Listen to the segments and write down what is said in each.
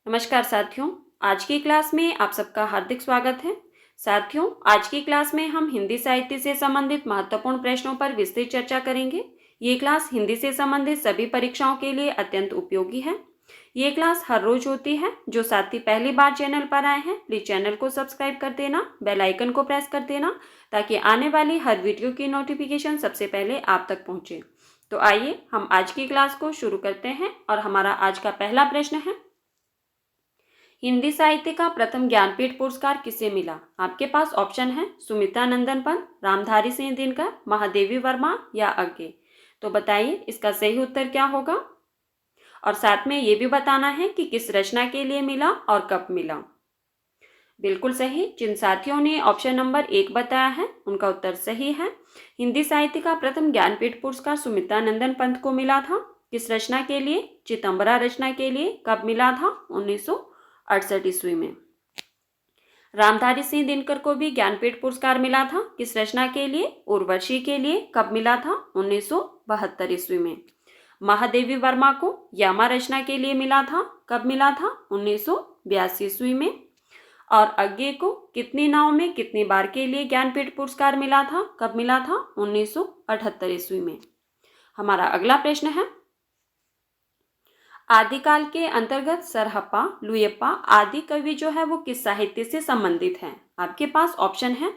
नमस्कार साथियों, आज की क्लास में आप सबका हार्दिक स्वागत है। साथियों, आज की क्लास में हम हिंदी साहित्य से संबंधित महत्वपूर्ण प्रश्नों पर विस्तृत चर्चा करेंगे। ये क्लास हिंदी से संबंधित सभी परीक्षाओं के लिए अत्यंत उपयोगी है। ये क्लास हर रोज होती है। जो साथी पहली बार चैनल पर आए हैं, प्लीज चैनल को सब्सक्राइब कर देना, बेल आइकन को प्रेस कर देना ताकि आने वाली हर वीडियो की नोटिफिकेशन सबसे पहले आप तक पहुंचे। तो आइए हम आज की क्लास को शुरू करते हैं और हमारा आज का पहला प्रश्न है, हिंदी साहित्य का प्रथम ज्ञानपीठ पुरस्कार किसे मिला? आपके पास ऑप्शन है सुमित्रा नंदन पंत, रामधारी सिंह दिनकर, महादेवी वर्मा या अज्ञे। तो बताइए इसका सही उत्तर क्या होगा और साथ में ये भी बताना है कि किस रचना के लिए मिला और कब मिला। बिल्कुल सही। जिन साथियों ने ऑप्शन नंबर 1 बताया है उनका उत्तर सही है। हिंदी साहित्य का प्रथम ज्ञानपीठ पुरस्कार सुमित्रा नंदन पंत को मिला था। किस रचना के लिए? चितंबरा रचना के लिए। कब मिला था? 1968 ईस्वी में। रामधारी सिंह दिनकर को भी ज्ञानपीठ पुरस्कार मिला था। किस रचना के लिए? उर्वशी के लिए। कब मिला था? 1972 ईस्वी में। महादेवी वर्मा को यामा रचना के लिए मिला था। कब मिला था? 1982 ईस्वी में। और अज्ञे को कितनी नाव में कितनी बार के लिए ज्ञानपीठ पुरस्कार मिला था? कब मिला था? 1978 ईस्वी में। हमारा अगला प्रश्न है, आदिकाल के अंतर्गत सरहप्पा, लुयप्पा आदि कवि जो है वो किस साहित्य से संबंधित हैं? आपके पास ऑप्शन है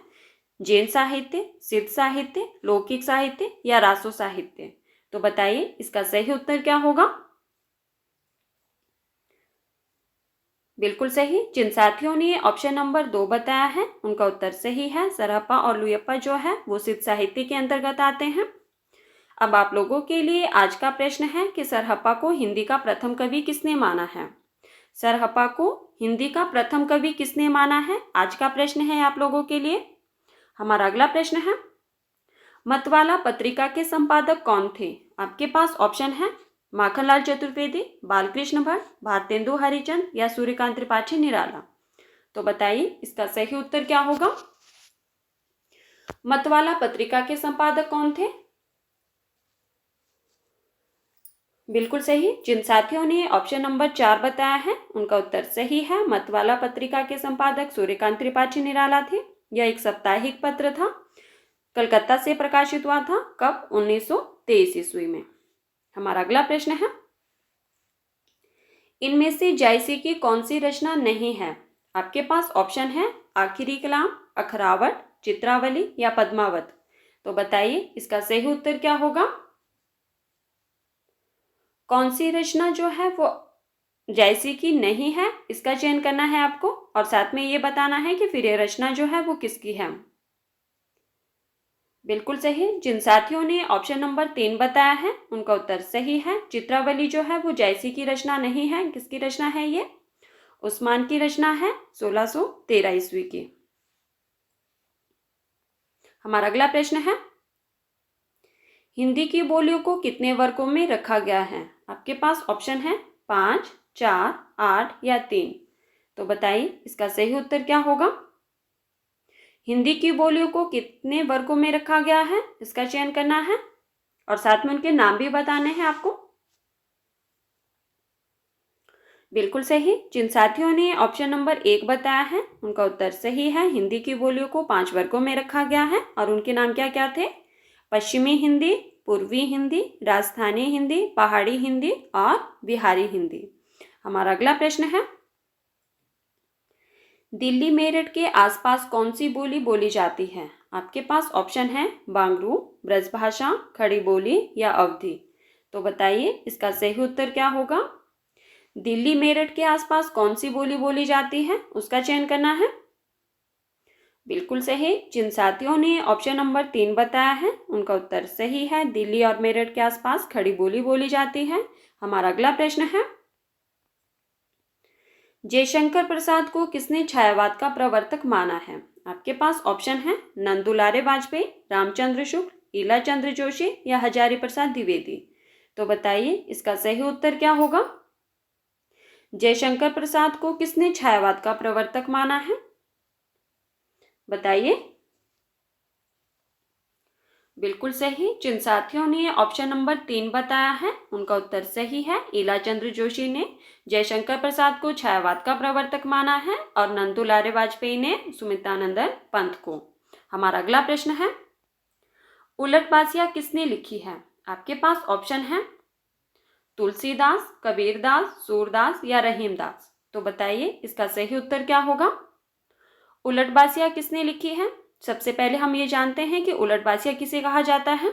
जैन साहित्य, सिद्ध साहित्य, लौकिक साहित्य या रासो साहित्य। तो बताइए इसका सही उत्तर क्या होगा? बिल्कुल सही। जिन साथियों ने ऑप्शन नंबर 2 बताया है उनका उत्तर सही है। सरहप्पा और लुयप्पा जो है वो सिद्ध साहित्य के अंतर्गत आते हैं। अब आप लोगों के लिए आज का प्रश्न है कि सरहप्पा को हिंदी का प्रथम कवि किसने माना है? सरहप्पा को हिंदी का प्रथम कवि किसने माना है? आज का प्रश्न है आप लोगों के लिए। हमारा अगला प्रश्न है, मतवाला पत्रिका के संपादक कौन थे? आपके पास ऑप्शन है माखनलाल चतुर्वेदी, बालकृष्ण भट्ट, भारतेंदु हरिचंद या सूर्यकांत त्रिपाठी निराला। तो बताइए इसका सही उत्तर क्या होगा? मतवाला पत्रिका के संपादक कौन थे? बिल्कुल सही। जिन साथियों ने ऑप्शन नंबर 4 बताया है उनका उत्तर सही है। मतवाला पत्रिका के संपादक सूर्यकांत त्रिपाठी निराला थे। यह एक साप्ताहिक पत्र था, कलकत्ता से प्रकाशित हुआ था। कब? 1923 ईस्वी में। हमारा अगला प्रश्न है, इनमें से जायसी की कौन सी रचना नहीं है? आपके पास ऑप्शन है आखिरी कलाम, अखरावट, चित्रावली या पद्मावत। तो बताइए इसका सही उत्तर क्या होगा? कौन सी रचना जो है वो जायसी की नहीं है, इसका चयन करना है आपको और साथ में ये बताना है कि फिर ये रचना जो है वो किसकी है। बिल्कुल सही। जिन साथियों ने ऑप्शन नंबर 3 बताया है उनका उत्तर सही है। चित्रावली जो है वो जायसी की रचना नहीं है। किसकी रचना है ये? उस्मान की रचना है, 1613 ईस्वी की। हमारा अगला प्रश्न है, हिंदी की बोलियों को कितने वर्गों में रखा गया है? आपके पास ऑप्शन है 5, 4, 8 या 3। तो बताइए इसका सही उत्तर क्या होगा? हिंदी की बोलियों को कितने वर्गों में रखा गया है, इसका चयन करना है और साथ में उनके नाम भी बताने हैं आपको। बिल्कुल सही। जिन साथियों ने ऑप्शन नंबर 1 बताया है उनका उत्तर सही है। हिंदी की बोलियों को 5 वर्गों में रखा गया है और उनके नाम क्या क्या थे? पश्चिमी हिंदी, पूर्वी हिंदी, राजस्थानी हिंदी, पहाड़ी हिंदी और बिहारी हिंदी। हमारा अगला प्रश्न है, दिल्ली मेरठ के आसपास कौन सी बोली बोली जाती है? आपके पास ऑप्शन है बांगरू, ब्रजभाषा, खड़ी बोली या अवधी। तो बताइए इसका सही उत्तर क्या होगा? दिल्ली मेरठ के आसपास कौन सी बोली बोली जाती है, उसका चयन करना है। बिल्कुल सही। जिन साथियों ने ऑप्शन नंबर 3 बताया है उनका उत्तर सही है। दिल्ली और मेरठ के आसपास खड़ी बोली बोली जाती है। हमारा अगला प्रश्न है, जयशंकर प्रसाद को किसने छायावाद का प्रवर्तक माना है? आपके पास ऑप्शन है नंदुलारे वाजपेयी, रामचंद्र शुक्ल, ईला चंद्र जोशी या हजारी प्रसाद द्विवेदी। तो बताइए इसका सही उत्तर क्या होगा? जयशंकर प्रसाद को किसने छायावाद का प्रवर्तक माना है? बताइए। बिल्कुल सही। जिन साथियों ने ऑप्शन नंबर 3 बताया है उनका उत्तर सही है। ईला चंद्र जोशी ने जयशंकर प्रसाद को छायावाद का प्रवर्तक माना है और नंदुलारे वाजपेयी ने सुमित्रानंदन पंत को। हमारा अगला प्रश्न है, उलटबासिया किसने लिखी है? आपके पास ऑप्शन है तुलसीदास, कबीरदास, सूरदास या रहीमदास। तो बताइए इसका सही उत्तर क्या होगा? उलटबासिया किसने लिखी है? सबसे पहले हम ये जानते हैं कि उलटबासिया किसे कहा जाता है।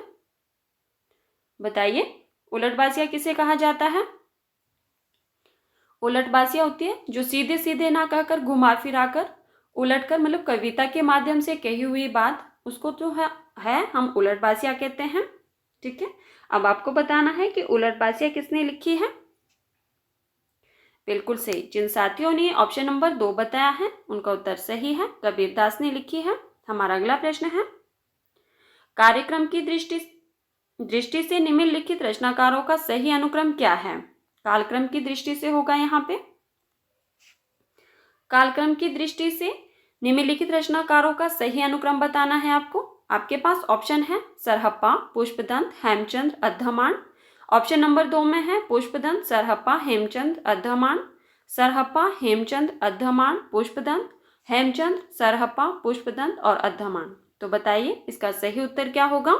बताइए उलटबासिया किसे कहा जाता है? उलटबासिया होती है जो सीधे सीधे ना कहकर घुमा फिरा कर उलट कर, मतलब कविता के माध्यम से कही हुई बात, उसको जो है हम उलटबासिया कहते हैं। ठीक है, अब आपको बताना है कि उलटबासिया किसने लिखी है। बिल्कुल सही। जिन साथियों ने ऑप्शन नंबर 2 बताया है उनका उत्तर सही है, कबीरदास ने लिखी है। हमारा अगला प्रश्न है, कार्यक्रम की दृष्टि से निम्नलिखित रचनाकारों का सही अनुक्रम क्या है? कालक्रम की दृष्टि से होगा यहाँ पे। कालक्रम की दृष्टि से निम्नलिखित रचनाकारों का सही अनुक्रम बताना है आपको। आपके पास ऑप्शन है सरहप्पा, पुष्पदंत, हेमचंद्र, अद्धमान। ऑप्शन नंबर 2 में है पुष्पदंत, सरहप्पा, हेमचंद्र, अद्धमान। सरहप्पा, हेमचंद्र, अद्धमान, पुष्पदंत, हेमचंद्र, सरहप्पा, पुष्पदंत और अद्धमान। तो बताइए इसका सही उत्तर क्या होगा?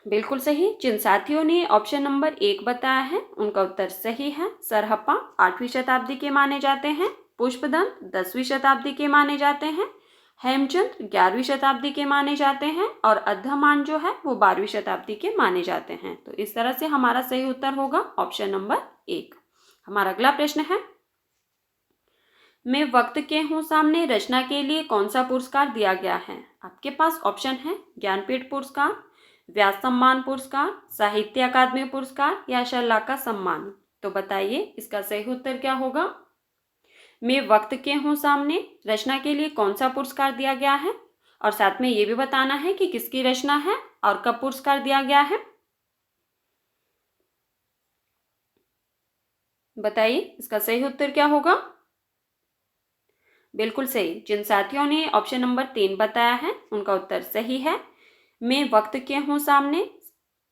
बिल्कुल सही। जिन साथियों ने ऑप्शन नंबर 1 बताया है उनका उत्तर सही है। सरहप्पा 8वीं शताब्दी के माने जाते हैं, पुष्पदंत 10वीं शताब्दी के माने जाते हैं, हेमचंद्र 11वीं शताब्दी के माने जाते हैं और अद्धमान जो है वो 12वीं शताब्दी के माने जाते हैं। तो इस तरह से हमारा सही उत्तर होगा ऑप्शन नंबर 1। हमारा अगला प्रश्न है, मैं वक्त के हूँ सामने रचना के लिए कौन सा पुरस्कार दिया गया है? आपके पास ऑप्शन है ज्ञानपीठ पुरस्कार, व्यास सम्मान पुरस्कार, साहित्य अकादमी पुरस्कार या शर्ला का सम्मान। तो बताइए इसका सही उत्तर क्या होगा? मैं वक्त के हूँ सामने रचना के लिए कौन सा पुरस्कार दिया गया है और साथ में ये भी बताना है कि किसकी रचना है और कब पुरस्कार दिया गया है। बताइए इसका सही उत्तर क्या होगा? बिल्कुल सही। जिन साथियों ने ऑप्शन नंबर 3 बताया है उनका उत्तर सही है। मैं वक्त के हूँ सामने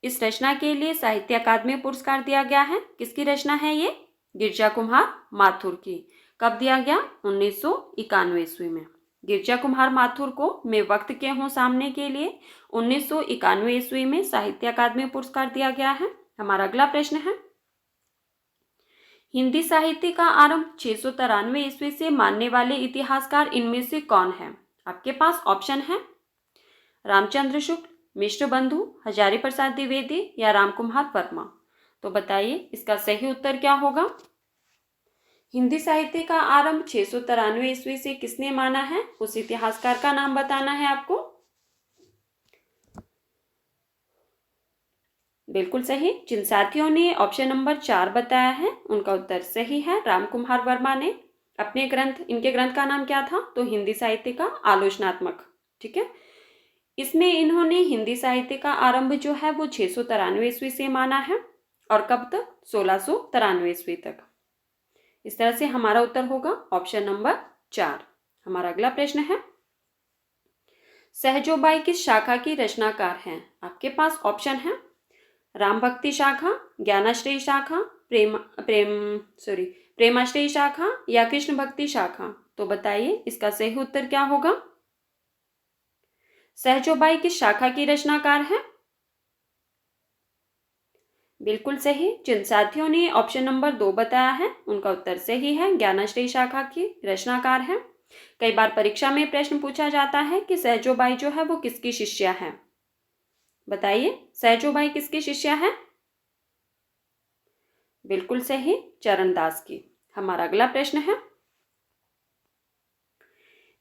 इस रचना के लिए साहित्य अकादमी पुरस्कार दिया गया है। किसकी रचना है ये? गिरजा कुमार माथुर की। कब दिया गया? 1991 ईस्वी में। गिरजा कुमार माथुर को मैं वक्त के हूँ सामने के लिए 1991 ईस्वी में साहित्य अकादमी पुरस्कार दिया गया है। हमारा अगला प्रश्न है, हिंदी साहित्य का आरंभ 693 ईस्वी से मानने वाले इतिहासकार इनमें से कौन है? आपके पास ऑप्शन है रामचंद्र शुक्ल, मिश्र बंधु, हजारी प्रसाद द्विवेदी या रामकुमार वर्मा। तो बताइए इसका सही उत्तर क्या होगा? हिंदी साहित्य का आरंभ 693 ईस्वी से किसने माना है? उस इतिहासकार का नाम बताना है आपको। बिल्कुल सही। जिन साथियों ने ऑप्शन नंबर 4 बताया है उनका उत्तर सही है, रामकुमार वर्मा ने। अपने ग्रंथ, इनके ग्रंथ का नाम क्या था? तो हिंदी साहित्य का आलोचनात्मक। ठीक है, इसमें इन्होंने हिंदी साहित्य का आरंभ जो है वो 693 ईस्वी से माना है और कब तक? 1693 ईस्वी तक। इस तरह से हमारा उत्तर होगा ऑप्शन नंबर 4। हमारा अगला प्रश्न है, सहजोबाई किस शाखा की रचनाकार हैं? आपके पास ऑप्शन है राम भक्ति शाखा, ज्ञानाश्रयी शाखा, प्रेमाश्रयी शाखा या कृष्ण भक्ति शाखा। तो बताइए इसका सही उत्तर क्या होगा? सहजोबाई किस शाखा की रचनाकार है? बिल्कुल सही। जिन साथियों ने ऑप्शन नंबर 2 बताया है उनका उत्तर सही है, ज्ञानाश्रयी शाखा की रचनाकार है। कई बार परीक्षा में प्रश्न पूछा जाता है कि सहजोबाई जो है वो किसकी शिष्या है। बताइए सहजोबाई किसकी शिष्या है? बिल्कुल सही, चरणदास की। हमारा अगला प्रश्न है,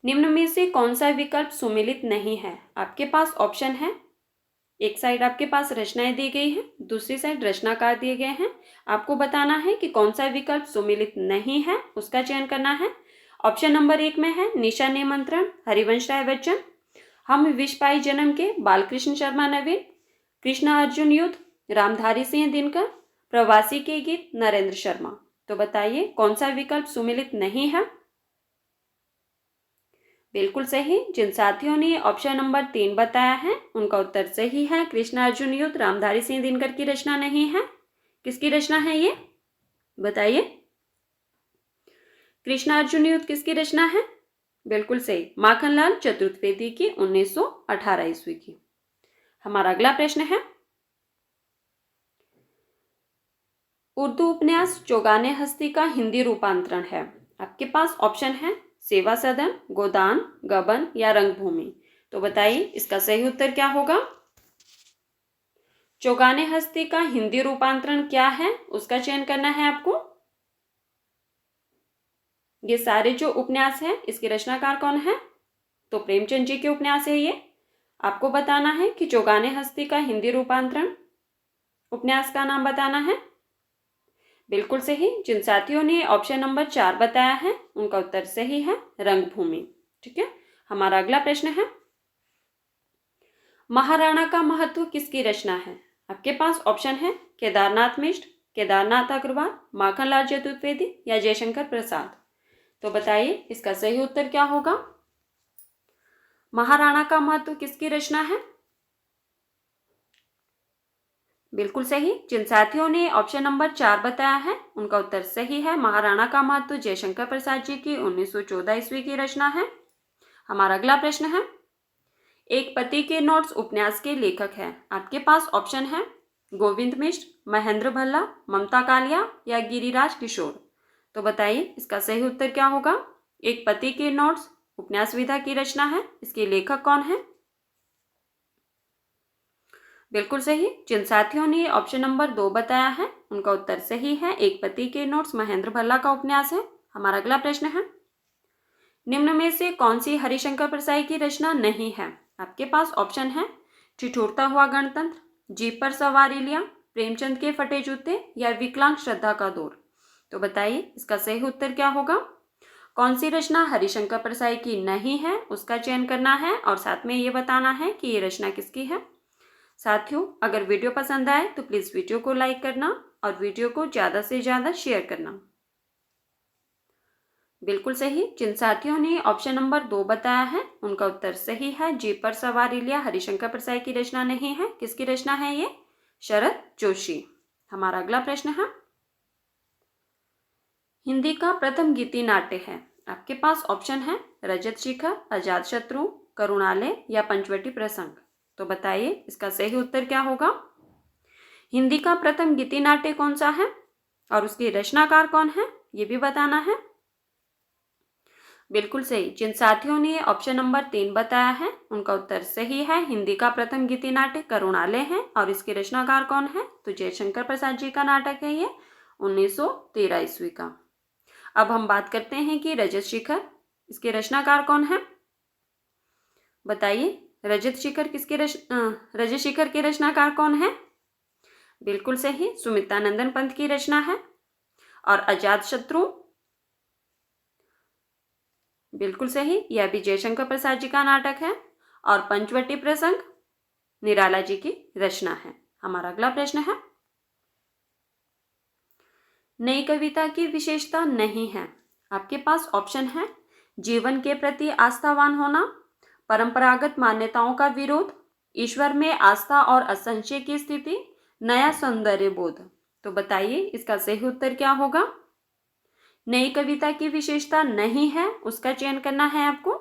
निम्न में से कौन सा विकल्प सुमेलित नहीं है? आपके पास ऑप्शन है, एक साइड आपके पास रचनाएं दी गई है, दूसरी साइड रचनाकार दिए गए हैं। आपको बताना है कि कौन सा विकल्प सुमेलित नहीं है, उसका चयन करना है। ऑप्शन नंबर 1 में है निशा निमंत्रण, हरिवंश राय बच्चन, हम विष पाई जन्म के, बालकृष्ण शर्मा नवीन, कृष्णा अर्जुन युद्ध, रामधारी सिंह दिनकर, प्रवासी के गीत, नरेंद्र शर्मा। तो बताइए कौन सा विकल्प सुमेलित नहीं है? बिल्कुल सही। जिन साथियों ने ऑप्शन नंबर 3 बताया है उनका उत्तर सही है। कृष्णार्जुन युद्ध रामधारी सिंह दिनकर की रचना नहीं है। किसकी रचना है ये, बताइए। कृष्णार्जुन युद्ध किसकी रचना है? बिल्कुल सही, माखनलाल चतुर्वेदी की 1918 ईस्वी की। हमारा अगला प्रश्न है, उर्दू उपन्यास चौगाने हस्ती का हिंदी रूपांतरण है। आपके पास ऑप्शन है सेवा सदन, गोदान, गबन या रंगभूमि। तो बताइए इसका सही उत्तर क्या होगा। चौगाने हस्ती का हिंदी रूपांतरण क्या है उसका चयन करना है आपको। ये सारे जो उपन्यास हैं इसके रचनाकार कौन है? तो प्रेमचंद जी के उपन्यास है ये। आपको बताना है कि चौगाने हस्ती का हिंदी रूपांतरण उपन्यास का नाम बताना है। बिल्कुल सही। जिन साथियों ने ऑप्शन नंबर 4 बताया है उनका उत्तर सही है, रंगभूमि। ठीक है। हमारा अगला प्रश्न है, महाराणा का महत्व किसकी रचना है? आपके पास ऑप्शन है केदारनाथ मिश्र, केदारनाथ अग्रवाल, माखनलाल चतुर्वेदी या जयशंकर प्रसाद। तो बताइए इसका सही उत्तर क्या होगा। महाराणा का महत्व किसकी रचना है? बिल्कुल सही। जिन साथियों ने ऑप्शन नंबर 4 बताया है उनका उत्तर सही है। महाराणा का महत्व जयशंकर प्रसाद जी की 1914 ईस्वी की रचना है। हमारा अगला प्रश्न है, एक पति के नोट्स उपन्यास के लेखक हैं। आपके पास ऑप्शन है गोविंद मिश्र, महेंद्र भल्ला, ममता कालिया या गिरिराज किशोर। तो बताइए इसका सही उत्तर क्या होगा। एक पति के नोट्स उपन्यास विधा की रचना है, इसके लेखक कौन है? बिल्कुल सही। जिन साथियों ने ऑप्शन नंबर 2 बताया है उनका उत्तर सही है। एक पति के नोट्स महेंद्र भल्ला का उपन्यास है। हमारा अगला प्रश्न है, निम्न में से कौन सी हरिशंकर परसाई की रचना नहीं है? आपके पास ऑप्शन है ठिठुरता हुआ गणतंत्र, जीप पर सवारी लिया, प्रेमचंद के फटे जूते या विकलांग श्रद्धा का दौर। तो बताइए इसका सही उत्तर क्या होगा। कौन सी रचना हरिशंकर परसाई की नहीं है उसका चयन करना है और साथ में ये बताना है कि ये रचना किसकी है। साथियों, अगर वीडियो पसंद आए तो प्लीज़ वीडियो को लाइक करना और वीडियो को ज़्यादा से ज़्यादा शेयर करना। बिल्कुल सही। जिन साथियों ने ऑप्शन नंबर 2 बताया है उनका उत्तर सही है। जीप पर सवारी लिया हरिशंकर परसाई की रचना नहीं है। किसकी रचना है ये? शरद जोशी। हमारा अगला प्रश्न है, हिंदी का प्रथम गीति नाट्य है। आपके पास ऑप्शन है रजत शिखर, अजातशत्रु, करुणालय या पंचवटी प्रसंग। तो बताइए इसका सही उत्तर क्या होगा। हिंदी का प्रथम गीति नाट्य कौन सा है और उसके रचनाकार कौन है ये भी बताना है। बिल्कुल सही। जिन साथियों ने ऑप्शन नंबर 3 बताया है उनका उत्तर सही है। हिंदी का प्रथम गीति नाट्य करुणालय है और इसके रचनाकार कौन है? तो जयशंकर प्रसाद जी का नाटक है ये 1913 ईस्वी का। अब हम बात करते हैं कि रजत शिखर इसके रचनाकार कौन है। बताइए रजत शिखर के रचनाकार कौन है? बिल्कुल सही, सुमित्रानंदन पंत की रचना है। और अजातशत्रु, बिल्कुल सही, यह भी जयशंकर प्रसाद जी का नाटक है। और पंचवटी प्रसंग निराला जी की रचना है। हमारा अगला प्रश्न है, नई कविता की विशेषता नहीं है। आपके पास ऑप्शन है जीवन के प्रति आस्थावान होना, परंपरागत मान्यताओं का विरोध, ईश्वर में आस्था और असंशय की स्थिति, नया सौंदर्य बोध। तो बताइए इसका सही उत्तर क्या होगा। नई कविता की विशेषता नहीं है उसका चयन करना है आपको।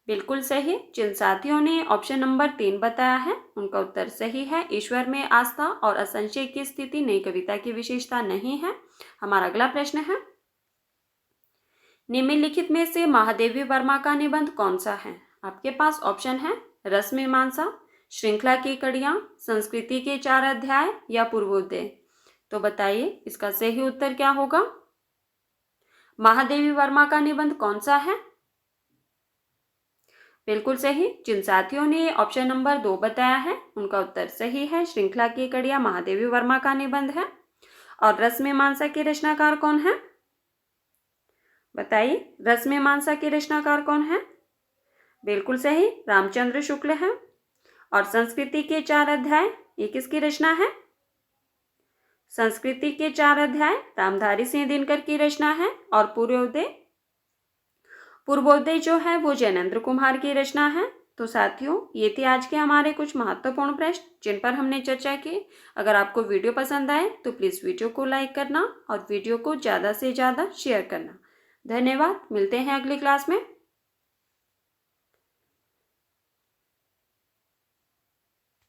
बिल्कुल सही। जिन साथियों ने ऑप्शन नंबर 3 बताया है उनका उत्तर सही है। ईश्वर में आस्था और असंशय की स्थिति नई कविता की विशेषता नहीं है। हमारा अगला प्रश्न है, निम्नलिखित में से महादेवी वर्मा का निबंध कौन सा है? आपके पास ऑप्शन है रसमीमांसा, श्रृंखला की कड़ियां, संस्कृति के 4 अध्याय या पूर्वोदय। तो बताइए इसका सही उत्तर क्या होगा। महादेवी वर्मा का निबंध कौन सा है? बिल्कुल सही। जिन साथियों ने ऑप्शन नंबर 2 बताया है उनका उत्तर सही है। श्रृंखला की कड़ियां महादेवी वर्मा का निबंध है। और रसमीमांसा के रचनाकार कौन है? बताइए रसमीमांसा के रचनाकार कौन है? बिल्कुल सही, रामचंद्र शुक्ल है। और संस्कृति के 4 अध्याय ये किसकी रचना है? संस्कृति के 4 अध्याय रामधारी सिंह दिनकर की रचना है। और पूर्वोदय जो है वो जैनेंद्र कुमार की रचना है। तो साथियों, ये थे आज के हमारे कुछ महत्वपूर्ण प्रश्न जिन पर हमने चर्चा की। अगर आपको वीडियो पसंद आए तो प्लीज़ वीडियो को लाइक करना और वीडियो को ज़्यादा से ज़्यादा शेयर करना। धन्यवाद। मिलते हैं अगली क्लास में।